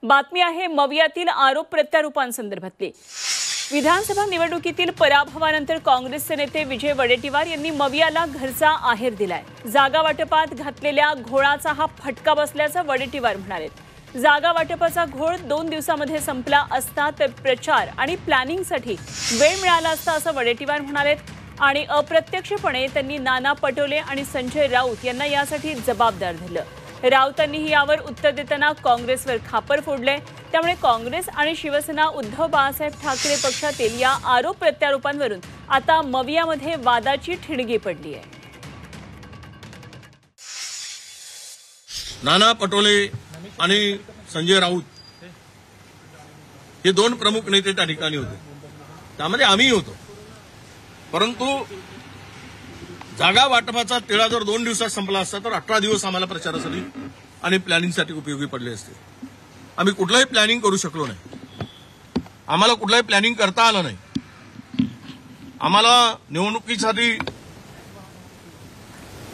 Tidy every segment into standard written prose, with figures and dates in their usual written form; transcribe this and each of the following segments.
बातमी आहे मवियातील आरोप प्रत्यारोपांसंदर्भातली। विधानसभा निवडणुकीतील पराभवानंतर काँग्रेसचे नेते विजय वडेट्टीवार यांनी मवियाला घरचा आहेर दिलाय। जागा वाटपात घातलेल्या घोळाचा हा फटका बसल्याचं वडेट्टीवार म्हणाले। जागा वाटपाचा घोळ 2 दिवसांमध्ये संपला असता तर प्रचार आणि प्लॅनिंगसाठी वेळ मिळाला असता असं वडेट्टीवार म्हणाले। आणि अप्रत्यक्षपणे त्यांनी नाना पटोले आणि संजय राऊत यांना यासाठी जबाबदार धरलं। राऊतांनीही यावर उत्तर देताना काँग्रेसवर खापर फोडले। त्यामुळे काँग्रेस आणि शिवसेना उद्धव बाळासाहेब ठाकरे पक्षातील या आरोप प्रत्यारोपांवरून आता मवियामध्ये वादाची ठिणगी पडली आहे। नाना पटोले आणि संजय राऊत हे 2 प्रमुख नेते त्या ठिकाणी होते, त्यामध्ये आम्ही होतो। परंतु जागा वाटपाचा तिढा जर 2 दिवसात संपला असता तर 18 दिवस आम्हाला प्रचारासाठी आणि प्लॅनिंगसाठी उपयोगी पडले असते। आम्ही कुठलाही प्लॅनिंग करू शकलो नाही, आम्हाला कुठलाही प्लॅनिंग करता आलं नाही। आम्हाला निवडणुकीसाठी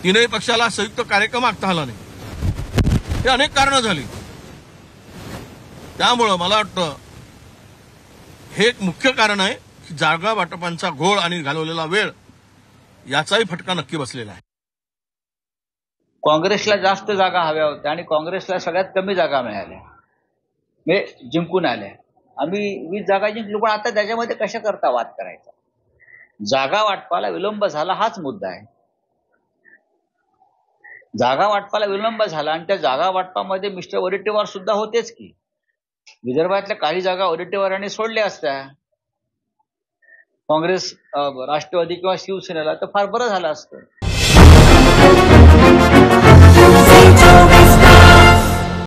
3ही पक्षाला संयुक्त कार्यक्रम आखता आला नाही। हे अनेक कारणं झाली। त्यामुळे मला वाटतं हे एक मुख्य कारण आहे की जागा वाटपांचा घोळ आणि घालवलेला वेळ याचाही फटका नक्की बसलेला आहे। काँग्रेसला जास्त जागा हव्या होत्या आणि काँग्रेसला सगळ्यात कमी जागा मिळाल्या, म्हणजे जिंकून आल्या। आम्ही 20 जागा जिंकलो, पण आता त्याच्यामध्ये कशा करता वाद करायचा? जागा वाटपाला विलंब झाला हाच मुद्दा आहे। जागा वाटपाला विलंब झाला आणि त्या जागा वाटपामध्ये मिस्टर वडेट्टीवार सुद्धा होतेच की। विदर्भातल्या काही जागा वडेट्टीवारांनी सोडल्या असत्या काँग्रेस, राष्ट्रवादी किंवा शिवसेनेला, तर फार बरं झालं असतं।